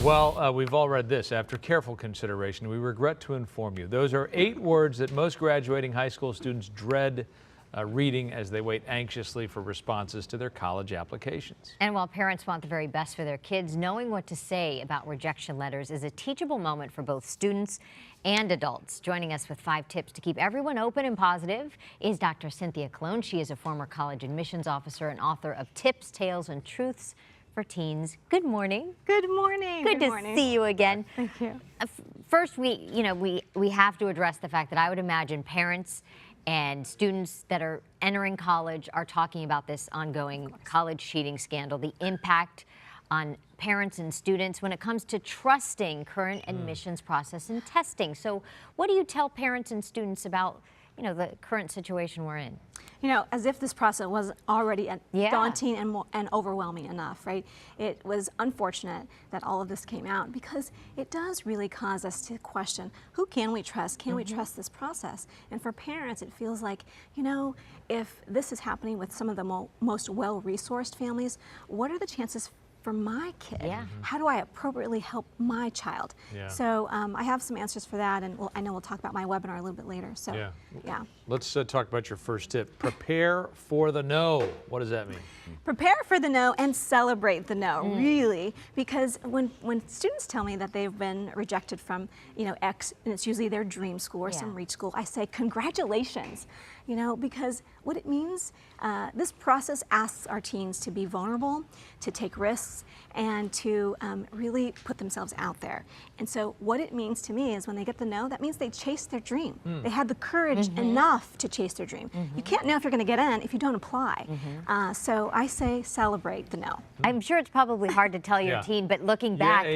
Well, we've all read this. After careful consideration, we regret to inform you. Those are 8 words that most graduating high school students dread reading as they wait anxiously for responses to their college applications. And while parents want the very best for their kids, knowing what to say about rejection letters is a teachable moment for both students and adults. Joining us with 5 tips to keep everyone open and positive is Dr. Cynthia Cologne. She is a former college admissions officer and author of Tips, Tales, and Truths for Teens. Good morning. Good morning. Good to see you again. Thank you. First, we have to address the fact that I would imagine parents and students that are entering college are talking about this ongoing college cheating scandal, the impact on parents and students when it comes to trusting current admissions process and testing. So what do you tell parents and students about, the current situation we're in? As if this process was already daunting and overwhelming enough, right? It was unfortunate that all of this came out because it does really cause us to question, who can we trust? Can we trust this process? And for parents, it feels like, if this is happening with some of the most well-resourced families, what are the chances for my kid? Yeah. How do I appropriately help my child? Yeah. So I have some answers for that, and I know we'll talk about my webinar a little bit later. So yeah. Let's talk about your first tip. Prepare for the no. What does that mean? Prepare for the no and celebrate the no, really, because when students tell me that they've been rejected from, X, and it's usually their dream school or some reach school, I say congratulations, because what it means, this process asks our teens to be vulnerable, to take risks, and to really put themselves out there. And so what it means to me is when they get the no, that means they chased their dream. They had the courage enough to chase their dream. You can't know if you're going to get in if you don't apply. So I say celebrate the no. I'm sure it's probably hard to tell your teen, but looking back,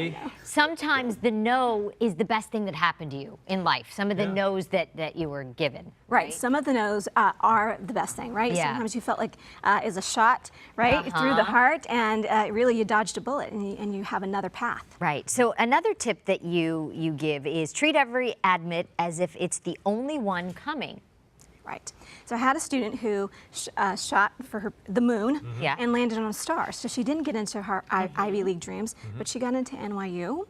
sometimes the no is the best thing that happened to you in life. Some of the no's that you were given. Right. Some of the no's are the best thing, right? Yeah. Sometimes you felt like is a shot, right, through the heart, and really you dodged a bullet and you have another path. Right. So another tip that you give is treat every admit as if it's the only one coming. Right. So I had a student who shot for the moon and landed on a star. So she didn't get into her Ivy League dreams, but she got into NYU,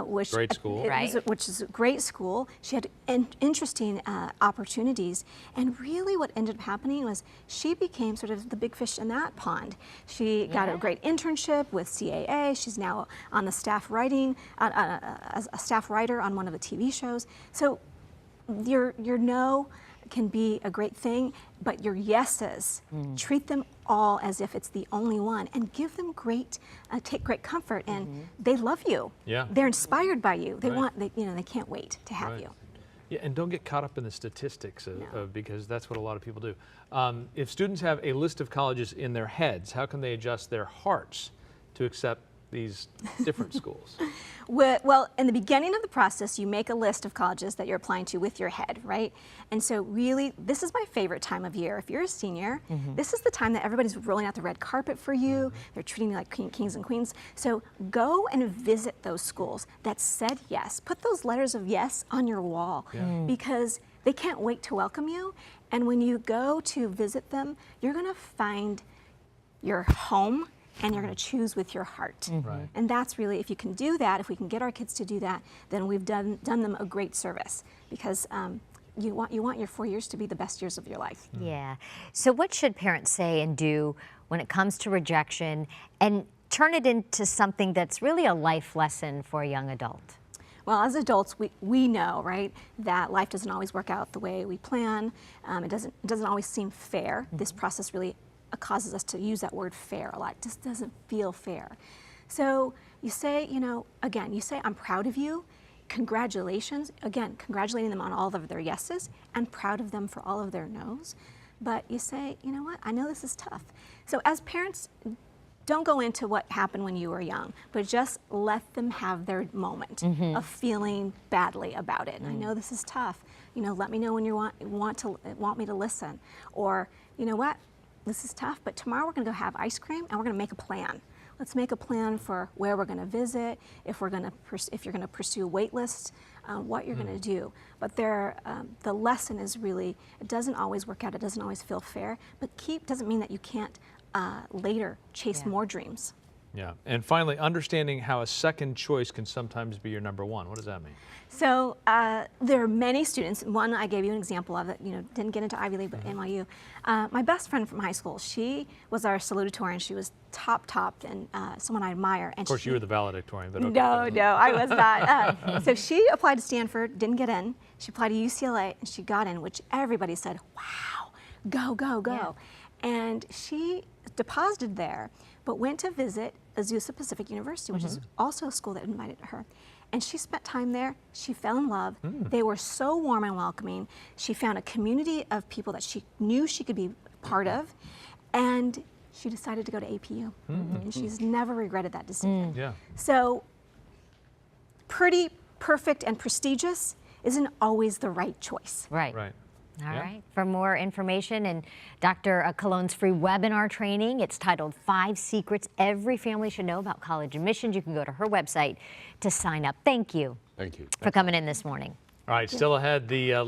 which great school, which is a great school. She had interesting opportunities, and really what ended up happening was she became sort of the big fish in that pond. She got a great internship with CAA. She's now on the staff writing, as a staff writer on one of the TV shows. So your no can be a great thing, but your yeses, treat them all as if it's the only one, and give them take great comfort, and they love you. Yeah. They're inspired by you. They they can't wait to have you. Yeah, and don't get caught up in the statistics because that's what a lot of people do. If students have a list of colleges in their heads, how can they adjust their hearts to accept these different schools? Well, in the beginning of the process, you make a list of colleges that you're applying to with your head, right? And so really, this is my favorite time of year. If you're a senior, this is the time that everybody's rolling out the red carpet for you. They're treating you like kings and queens. So go and visit those schools that said yes. Put those letters of yes on your wall because they can't wait to welcome you. And when you go to visit them, you're going to find your home, and you're going to choose with your heart. And that's really, if you can do that, if we can get our kids to do that, then we've done them a great service, because you want your 4 years to be the best years of your life. Yeah. So what should parents say and do when it comes to rejection, and turn it into something that's really a life lesson for a young adult? Well, as adults, we know, right, that life doesn't always work out the way we plan. It doesn't always seem fair. This process really causes us to use that word fair a lot. It just doesn't feel fair. So you say, again, you say, I'm proud of you. Congratulations. Again, congratulating them on all of their yeses and proud of them for all of their no's. But you say, you know what, I know this is tough. So as parents, don't go into what happened when you were young, but just let them have their moment of feeling badly about it. And I know this is tough. Let me know when you want me to listen. Or, you know what, this is tough, but tomorrow we're going to go have ice cream and we're going to make a plan. Let's make a plan for where we're going to visit, if you're going to pursue wait lists, what you're going to do. But the lesson is really, it doesn't always work out, it doesn't always feel fair, but doesn't mean that you can't later chase more dreams. Yeah. And finally, understanding how a second choice can sometimes be your number one. What does that mean? So there are many students. One, I gave you an example of it. Didn't get into Ivy League, but NYU. My best friend from high school, she was our salutatorian. She was top, and someone I admire. And Of course, you were the valedictorian, but okay. No, I was not. So she applied to Stanford, didn't get in. She applied to UCLA, and she got in, which everybody said, "Wow, go, go, go!" Yeah. And she deposited there, but went to visit Azusa Pacific University, which is also a school that invited her. And she spent time there. She fell in love. They were so warm and welcoming. She found a community of people that she knew she could be part of. And she decided to go to APU. And she's never regretted that decision. Yeah. So pretty, perfect, and prestigious isn't always the right choice. Right. Right. All Yeah. right. For more information and Dr. Cologne's free webinar training, it's titled 5 Secrets Every Family Should Know About College Admissions. You can go to her website to sign up. Thank you. Thank you. For coming in this morning. All right, still ahead, the